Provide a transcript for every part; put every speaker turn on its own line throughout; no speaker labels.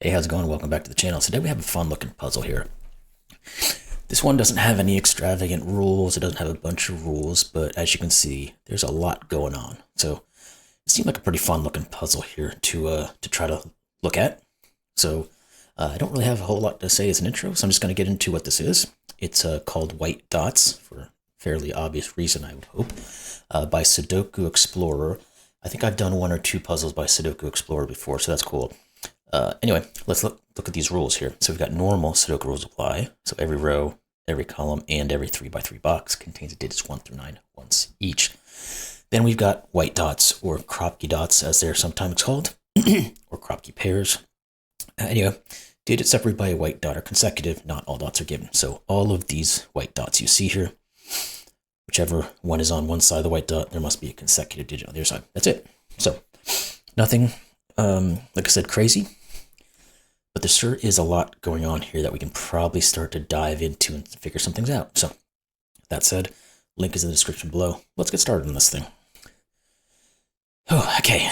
Hey, how's it going? Welcome back to the channel. Today we have a fun looking puzzle here. This one doesn't have any extravagant rules. It doesn't have a bunch of rules, but as you can see, there's a lot going on. So it seemed like a pretty fun looking puzzle here to try to look at. So I don't really have a whole lot to say as an intro, so I'm just going to get into what this is. It's called White Dots, for a fairly obvious reason, I would hope, by Sudoku Explorer. I think I've done one or two puzzles by Sudoku Explorer before, so that's cool. Anyway, let's look at these rules here. So we've got normal Sudoku rules apply. So every row, every column, and every 3x3 box contains the digits 1 through 9 once each. Then we've got white dots, or Kropki dots, as they're sometimes called, or Kropki pairs. Anyway, digits separated by a white dot are consecutive. Not all dots are given. So all of these white dots you see here, whichever one is on one side of the white dot, there must be a consecutive digit on the other side. That's it. So nothing, like I said, crazy. But there sure is a lot going on here that we can probably start to dive into and figure some things out. So, that said, link is in the description below. Let's get started on this thing. Oh, okay.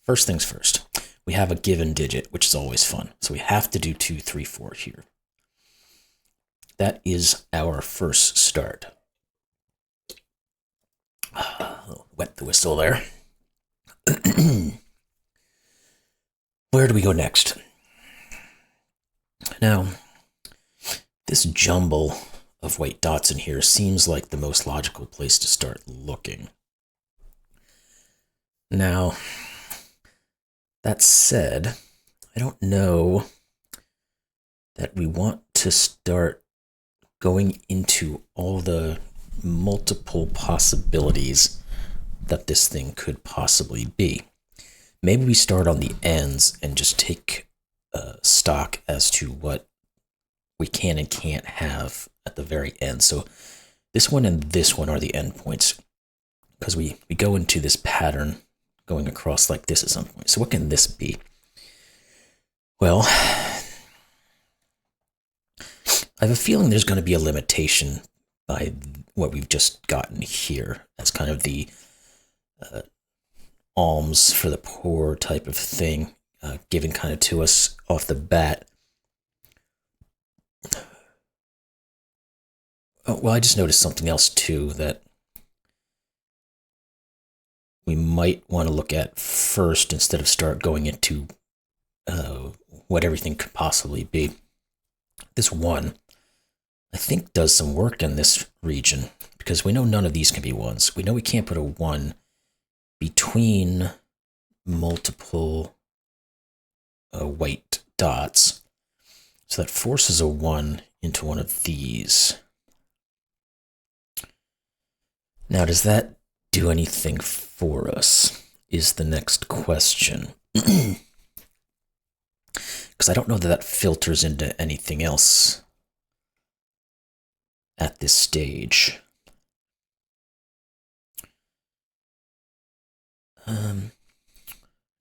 First things first. We have a given digit, which is always fun. So we have to do 2, 3, 4 here. That is our first start. Wet the whistle there. Where do we go next? Now, this jumble of white dots in here seems like the most logical place to start looking. Now, that said, I don't know that we want to start going into all the multiple possibilities that this thing could possibly be. Maybe we start on the ends and just take stock as to what we can and can't have at the very end. So this one and this one are the endpoints, because we go into this pattern going across like this at some point. So what can this be? Well, I have a feeling there's going to be a limitation by what we've just gotten here as kind of the alms for the poor type of thing, given kind of to us off the bat. Oh, well, I just noticed something else too that we might want to look at first instead of start going into what everything could possibly be. This one, I think, does some work in this region, because we know none of these can be ones. We know we can't put a 1 between multiple white dots. So that forces a 1 into one of these. Now, does that do anything for us? Is the next question. Because I don't know that that filters into anything else at this stage.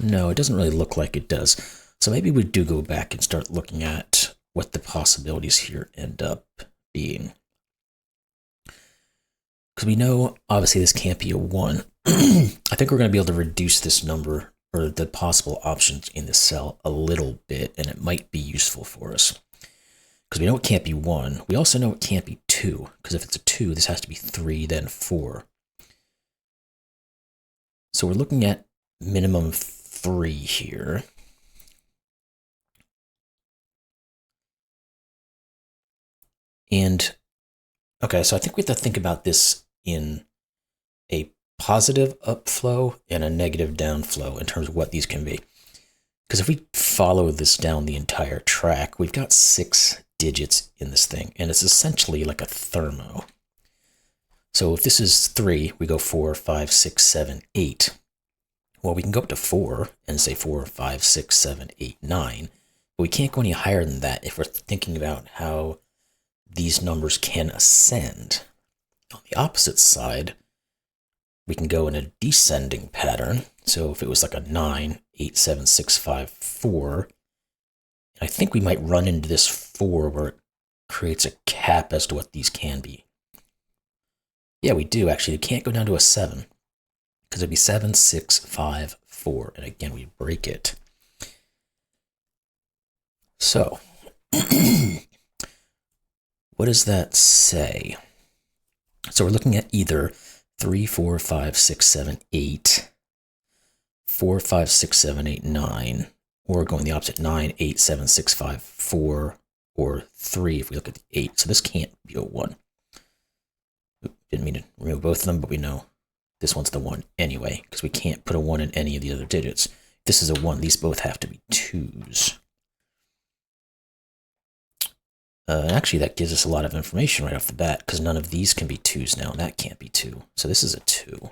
No, it doesn't really look like it does. So maybe we do go back and start looking at what the possibilities here end up being. Because we know, obviously, this can't be a 1. I think we're going to be able to reduce this number, or the possible options in this cell, a little bit, and it might be useful for us. Because we know it can't be 1. We also know it can't be 2, because if it's a 2, this has to be 3, then 4. So we're looking at minimum 3 here. And, okay, so I think we have to think about this in a positive upflow and a negative downflow in terms of what these can be. Because if we follow this down the entire track, we've got 6 digits in this thing, and it's essentially like a thermo. So if this is 3, we go 4, 5, 6, 7, 8. Well, we can go up to 4 and say 4, 5, 6, 7, 8, 9. But we can't go any higher than that if we're thinking about how these numbers can ascend. On the opposite side, we can go in a descending pattern. So if it was like a 9, 8, 7, 6, 5, 4, I think we might run into this 4 where it creates a cap as to what these can be. Yeah, we do actually. We can't go down to a 7, because it'd be 7, 6, 5, 4, and again, we break it. So, what does that say? So we're looking at either 3, 4, 5, 6, 7, 8, 4, 5, 6, 7, 8, 9, or going the opposite, 9, 8, 7, 6, 5, 4, or 3 if we look at the 8. So this can't be a 1. Didn't mean to remove both of them, but we know this one's the 1 anyway, because we can't put a 1 in any of the other digits. If this is a 1, these both have to be 2s. Actually, that gives us a lot of information right off the bat, because none of these can be 2s now, and that can't be 2. So this is a 2.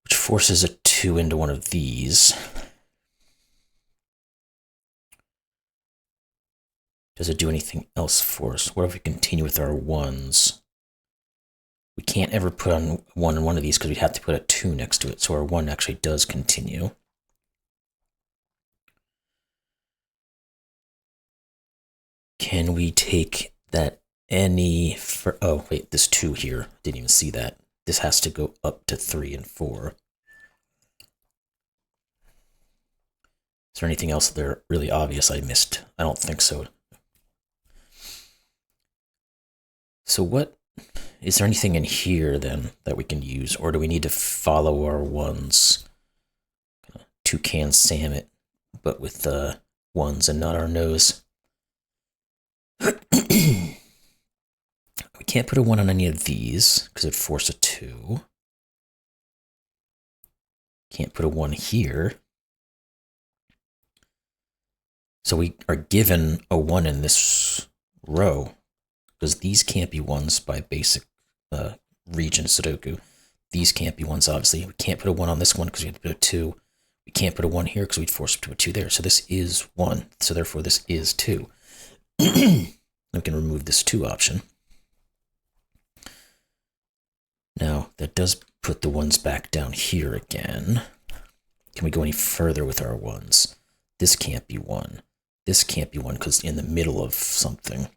Which forces a 2 into one of these. Does it do anything else for us? What if we continue with our 1s? We can't ever put on 1 in one of these because we'd have to put a 2 next to it, so our 1 actually does continue. Can we take that any for, oh wait, this 2 here, didn't even see that. This has to go up to 3 and 4. Is there anything else there really obvious I missed? I don't think so. So what, is there anything in here then that we can use, or do we need to follow our 1s? Toucan Sam it, but with the 1s and not our nose. We can't put a 1 on any of these because it'd force a 2. Can't put a 1 here. So we are given a 1 in this row because these can't be 1s by basic region Sudoku. These can't be 1s, obviously. We can't put a 1 on this one because we have to put a 2. We can't put a 1 here because we'd force to put a 2 there. So this is 1. So therefore this is 2. We can remove this 2 option. Now, that does put the 1s back down here again. Can we go any further with our 1s? This can't be 1. This can't be 1 because it's in the middle of something.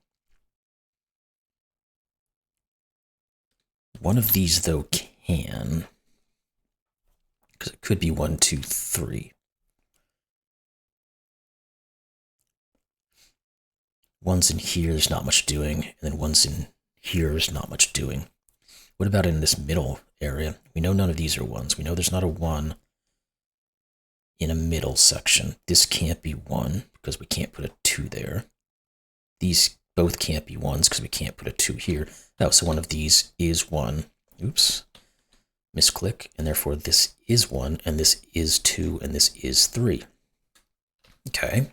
One of these, though, can. Because it could be 1, 2, 3. 1's in here, there's not much doing. And then 1's in here, there's not much doing. What about in this middle area? We know none of these are 1s. We know there's not a 1 in a middle section. This can't be 1 because we can't put a 2 there. These both can't be 1s because we can't put a 2 here. Oh, so one of these is 1. Oops. Misclick. And therefore this is 1, and this is 2, and this is 3. Okay.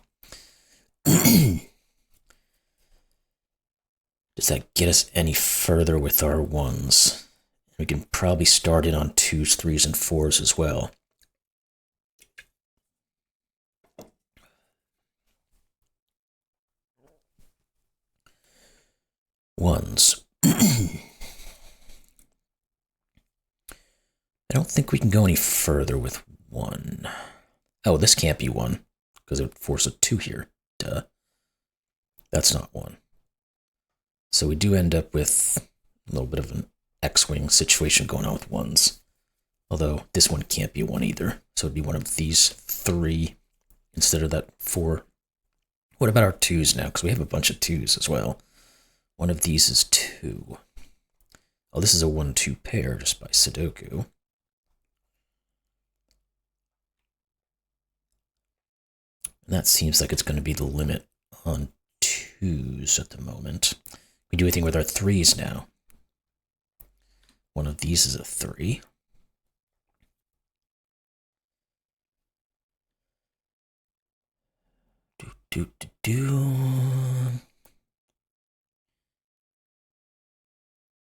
Does that get us any further with our 1s? We can probably start in on 2s, 3s, and 4s as well. Ones. I don't think we can go any further with 1. Oh, this can't be 1 because it would force a 2 here. Duh. That's not 1. So we do end up with a little bit of an X-wing situation going on with 1s. Although this one can't be 1 either. So it'd be one of these 3 instead of that 4. What about our 2s now? Because we have a bunch of 2s as well. One of these is 2. Oh, this is a 1-2 pair just by Sudoku. And that seems like it's going to be the limit on 2s at the moment. We do anything with our 3s now. One of these is a 3.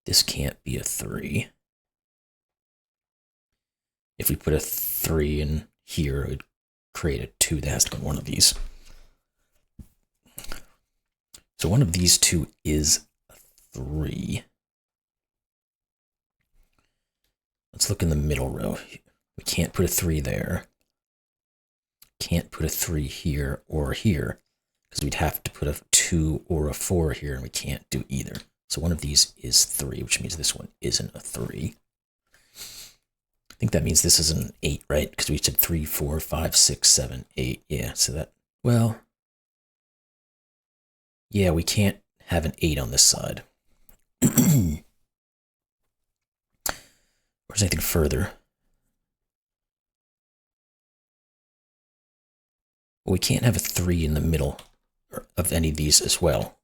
This can't be a 3. If we put a 3 in here, it would create a 2 that has to go in one of these. So one of these 2 is a 3. Let's look in the middle row. We can't put a 3 there. Can't put a 3 here or here, because we'd have to put a 2 or a 4 here, and we can't do either. So one of these is 3, which means this one isn't a 3. think that means this is an 8, right? Because we said 3, 4, 5, 6, 7, 8. Yeah, so that, well, yeah, we can't have an 8 on this side. Or is anything further? Well, we can't have a 3 in the middle of any of these as well.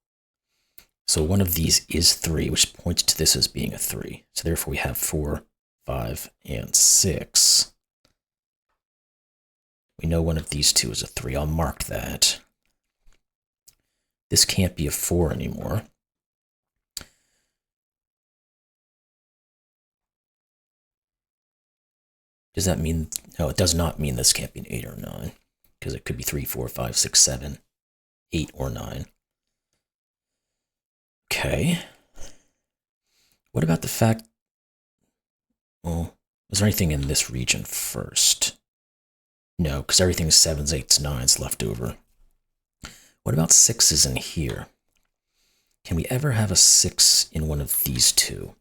So one of these is 3, which points to this as being a 3. So therefore we have 4, 5, and 6. We know one of these two is a 3. I'll mark that. This can't be a 4 anymore. Does that mean... No, it does not mean this can't be an 8 or 9. Because it could be 3, 4, 5, 6, 7, 8, or 9. Okay. What about the fact... Well, is there anything in this region first? No, because everything is 7s, 8s, 9s left over. What about 6s in here? Can we ever have a 6 in one of these two?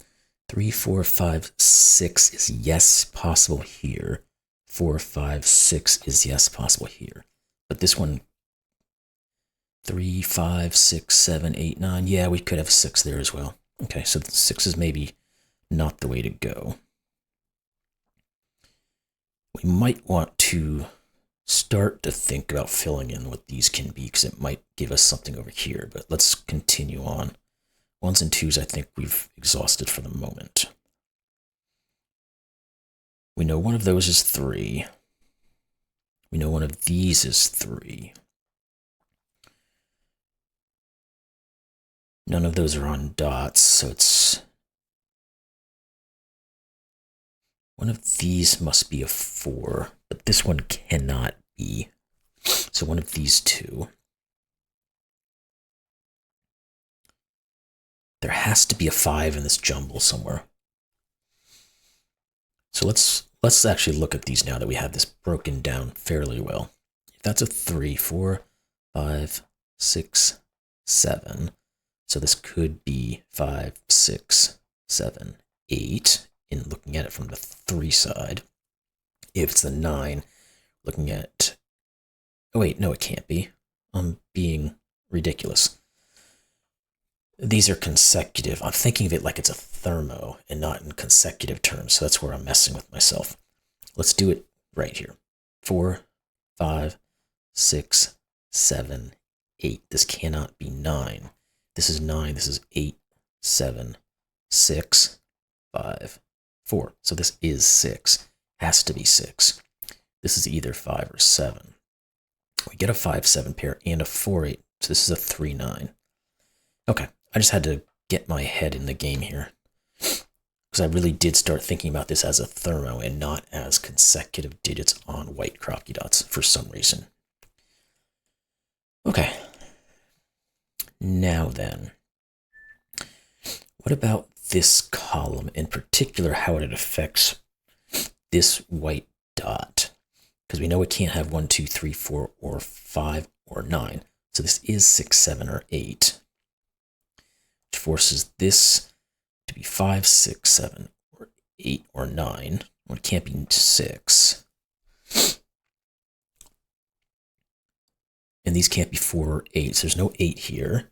3, 4, 5, 6 is yes possible here. 4, 5, 6 is yes possible here. But this one, 3, 5, 6, 7, 8, 9, yeah, we could have a 6 there as well. Okay, so 6 is maybe not the way to go. We might want to start to think about filling in what these can be, because it might give us something over here, but let's continue on. 1s and 2s I think we've exhausted for the moment. We know one of those is 3. We know one of these is 3. None of those are on dots, so it's... One of these must be a 4, but this one cannot be. So one of these two. There has to be a 5 in this jumble somewhere. So let's actually look at these now that we have this broken down fairly well. If that's a 3, 4, 5, 6, 7. So this could be 5, 6, 7, 8. In looking at it from the 3 side. If it's the 9, looking at... Oh wait, no, it can't be. I'm being ridiculous. These are consecutive. I'm thinking of it like it's a thermo and not in consecutive terms, so that's where I'm messing with myself. Let's do it right here. 4, 5, 6, 7, 8. This cannot be 9. This is 9. This is 8, 7, 6, 5, 4. So this is 6. Has to be 6. This is either 5 or 7. We get a 5-7 pair and a 4-8. So this is a 3-9. Okay, I just had to get my head in the game here. Because I really did start thinking about this as a thermo and not as consecutive digits on White Kropki Dots for some reason. Okay. Now then. What about this column, in particular how it affects this white dot? Because we know it can't have 1, 2, 3, 4, or 5, or 9. So this is 6, 7, or 8. Which forces this to be 5, 6, 7, or 8, or 9. Well, it can't be 6. And these can't be 4 or 8. So there's no 8 here.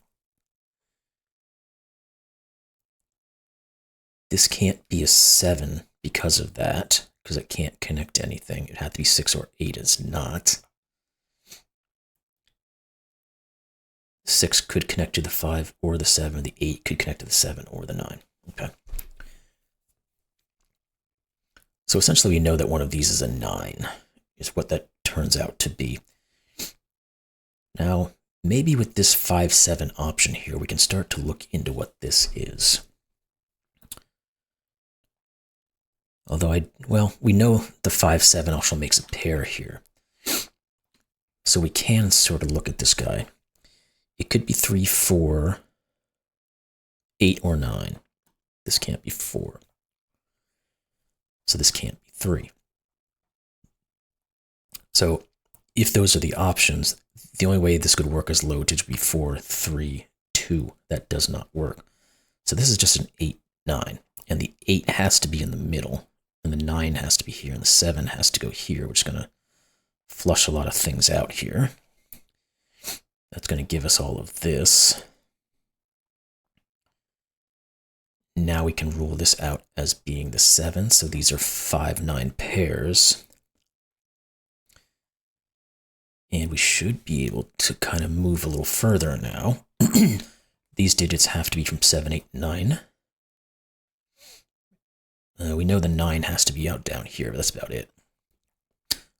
This can't be a 7 because of that, because it can't connect to anything. It had to be 6 or 8. It's not. 6 could connect to the 5 or the 7. The 8 could connect to the 7 or the 9. Okay. So essentially we know that one of these is a 9, is what that turns out to be. Now, maybe with this 5-7 option here, we can start to look into what this is. Although we know the 5-7 also makes a pair here. So we can sort of look at this guy. It could be 3, 4, 8, or 9. This can't be 4. So this can't be 3. So if those are the options, the only way this could work as low digit would be 4, 3, 2. That does not work. So this is just an 8, 9. And the 8 has to be in the middle. and the 9 has to be here, and the 7 has to go here, which is going to flush a lot of things out here. That's going to give us all of this. Now we can rule this out as being the 7, so these are 5, 9 pairs. And we should be able to kind of move a little further now. These digits have to be from 7, 8, 9. We know the 9 has to be out down here, but that's about it.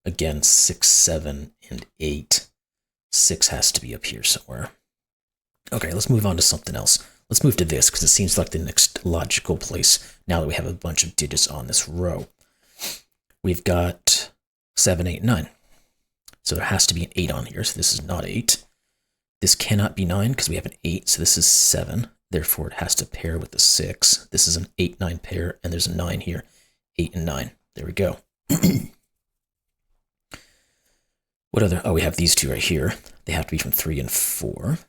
Again, 6, 7, and 8. 6 has to be up here somewhere. Okay, let's move on to something else. Let's move to this, because it seems like the next logical place now that we have a bunch of digits on this row. We've got 7, 8, 9. So there has to be an 8 on here, so this is not 8. This cannot be 9, because we have an 8, so this is 7. Therefore, it has to pair with the 6. This is an 8, 9 pair, and there's a 9 here. 8 and 9. There we go. What other? Oh, we have these two right here. They have to be from 3 and 4.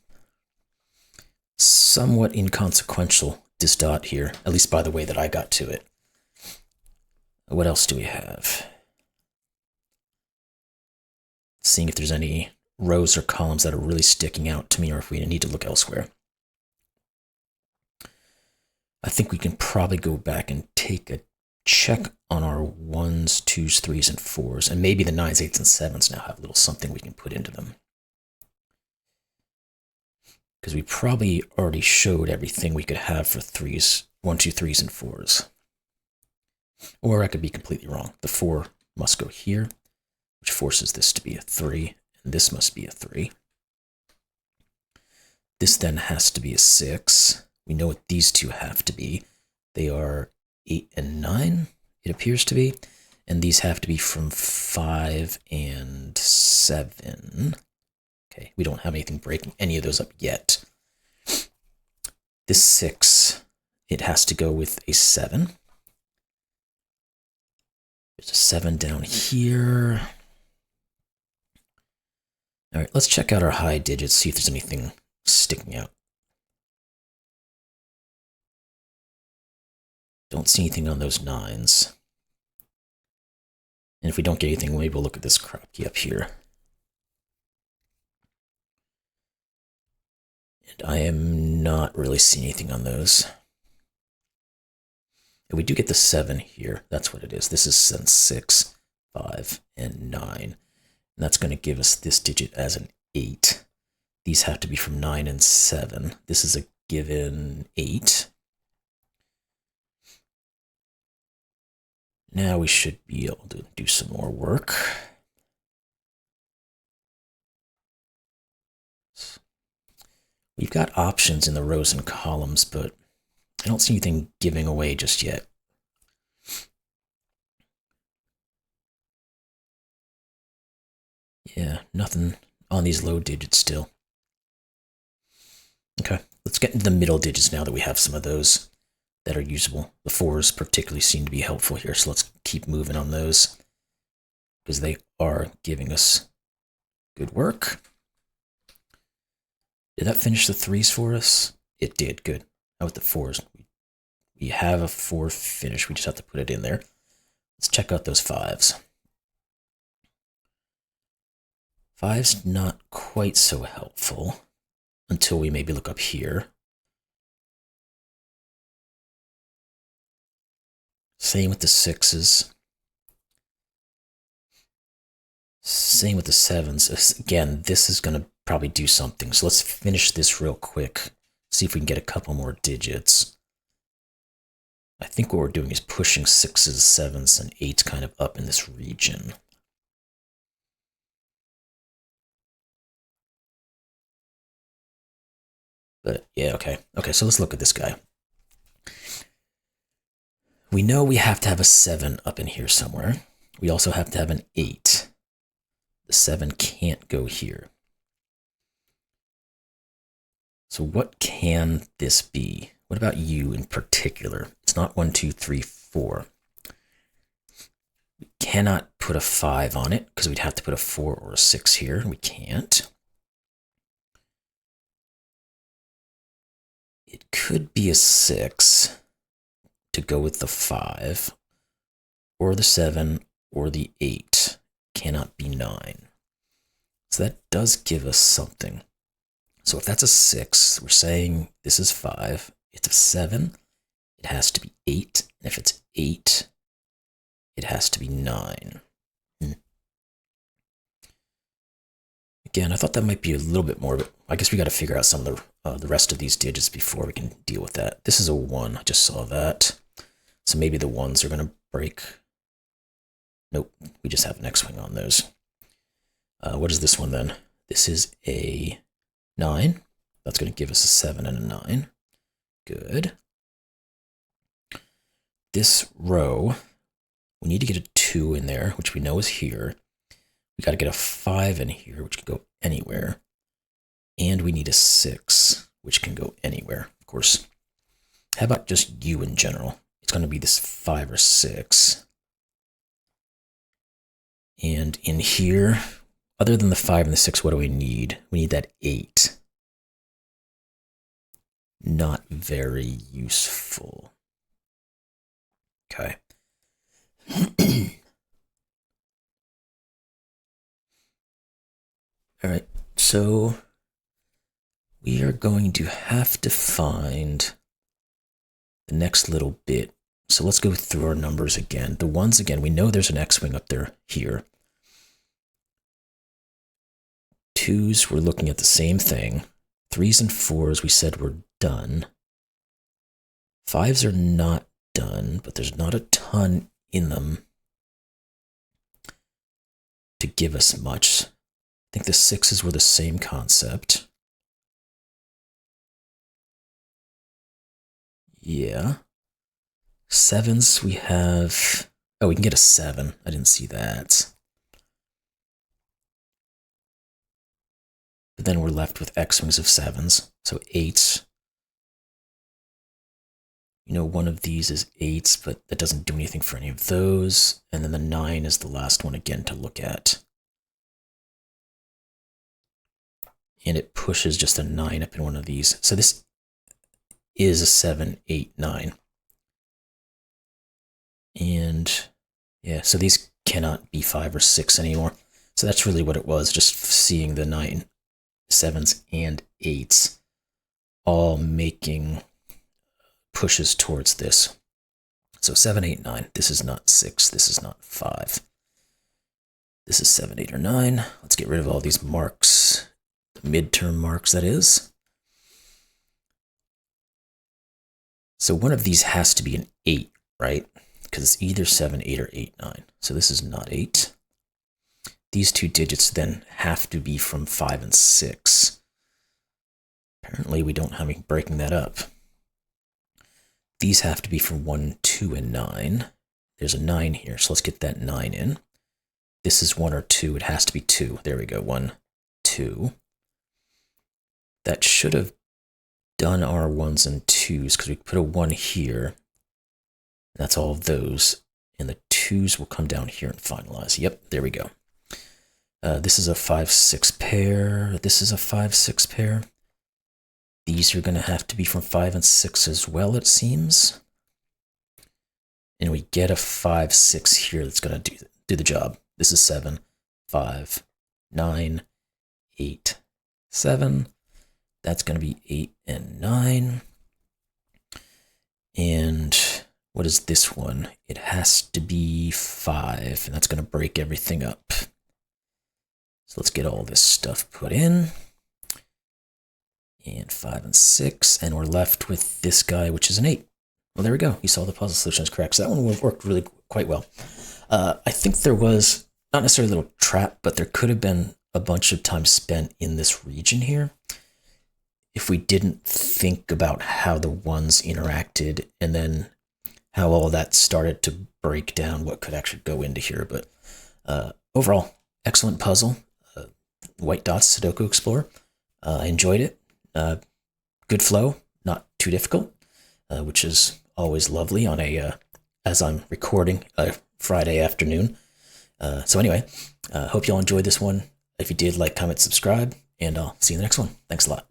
Somewhat inconsequential, this dot here, at least by the way that I got to it. What else do we have? Seeing if there's any rows or columns that are really sticking out to me, or if we need to look elsewhere. I think we can probably go back and take a check on our 1s, 2s, 3s, and 4s, and maybe the 9s, 8s, and 7s now have a little something we can put into them. Because we probably already showed everything we could have for 3s, 1, 2, 3s, and 4s. Or I could be completely wrong. The 4 must go here, which forces this to be a 3, and this must be a 3. This then has to be a 6. We know what these two have to be. They are 8 and 9, it appears to be. And these have to be from 5 and 7. Okay, we don't have anything breaking any of those up yet. This 6, it has to go with a 7. There's a 7 down here. All right, let's check out our high digits, see if there's anything sticking out. Don't see anything on those 9s. And if we don't get anything, maybe we'll look at this Kropki up here. And I am not really seeing anything on those. And we do get the 7 here. That's what it is. This is 6, 5, and 9. And that's going to give us this digit as an 8. These have to be from 9 and 7. This is a given 8. Now we should be able to do some more work. We've got options in the rows and columns, but I don't see anything giving away just yet. Yeah, nothing on these low digits still. Okay, let's get into the middle digits now that we have some of those that are usable. The 4s particularly seem to be helpful here, so let's keep moving on those because they are giving us good work. Did that finish the 3s for us? It did, good. How about the 4s? We have a 4 finish, we just have to put it in there. Let's check out those 5s. 5's not quite so helpful until we maybe look up here. Same with the 6s. Same with the 7s. Again, this is going to probably do something. So let's finish this real quick. See if we can get a couple more digits. I think what we're doing is pushing 6s, 7s, and 8s kind of up in this region. But yeah, okay. Okay, so let's look at this guy. We know we have to have a 7 up in here somewhere. We also have to have an 8. The 7 can't go here. So what can this be? What about you in particular? It's not 1, 2, 3, 4. We cannot put a 5 on it because we'd have to put a 4 or a 6 here. We can't. It could be a 6 to go with the 5. or the 7 or the 8 cannot be 9. So that does give us something. So if that's a 6, we're saying this is 5. It's a 7, it has to be 8. And if it's 8, it has to be 9. Again, I thought that might be a little bit more, but I guess we got to figure out some of the rest of these digits before we can deal with that. This is a 1. I just saw that. So maybe the 1s are going to break. Nope, we just have an X-wing on those. What is this one then? This is a 9. That's going to give us a 7 and a 9. Good. This row, we need to get a 2 in there, which we know is here. We got to get a 5 in here, which can go anywhere. And we need a 6, which can go anywhere, of course. How about just U in general? It's going to be this 5 or 6. And in here, other than the 5 and the 6, what do we need? We need that 8. Not very useful. Okay. All right, so we are going to have to find the next little bit. So let's go through our numbers again. The 1s, again, we know there's an X-wing up there here. 2s, we're looking at the same thing. 3s and 4s, we said were done. 5s are not done, but there's not a ton in them to give us much. I think the 6s were the same concept. Yeah. 7s, we have... Oh, we can get a 7. I didn't see that. But then we're left with X-wings of 7s. So 8s. You know, one of these is 8s, but that doesn't do anything for any of those. And then the 9 is the last one again to look at. And it pushes just a 9 up in one of these. So this is a 7, 8, 9. And yeah, so these cannot be 5 or 6 anymore. So that's really what it was, just seeing the 9, 7s, and 8s all making pushes towards this. So 7, 8, 9. This is not 6. This is not 5. This is 7, 8, or 9. Let's get rid of all these marks. The midterm marks, that is. So one of these has to be an 8, right? Because it's either 7, 8, or 8, 9. So this is not 8. These two digits then have to be from 5 and 6. Apparently we don't have any breaking that up. These have to be from 1, 2, and 9. There's a 9 here, so let's get that 9 in. This is 1 or 2. It has to be 2. There we go. 1, 2. That should have done our 1s and 2s because we put a 1 here. That's all of those. And the 2s will come down here and finalize. Yep, there we go. This is a 5, 6 pair. This is a 5, 6 pair. These are going to have to be from 5 and 6 as well, it seems. And we get a 5, 6 here that's going to do the job. This is 7, 5, 9, 8, 7. That's going to be 8 and 9. And what is this one? It has to be 5, and that's going to break everything up. So let's get all this stuff put in. And 5 and 6, and we're left with this guy, which is an 8. Well, there we go. You saw the puzzle solution is correct. So that one worked really quite well. I think there was, not necessarily a little trap, but there could have been a bunch of time spent in this region here if we didn't think about how the 1s interacted and then how all that started to break down what could actually go into here. But overall, excellent puzzle. White Dots Sudoku Explorer. I enjoyed it. Good flow, not too difficult, which is always lovely on a, as I'm recording, a Friday afternoon. So anyway, hope y'all enjoyed this one. If you did, like, comment, subscribe, and I'll see you in the next one. Thanks a lot.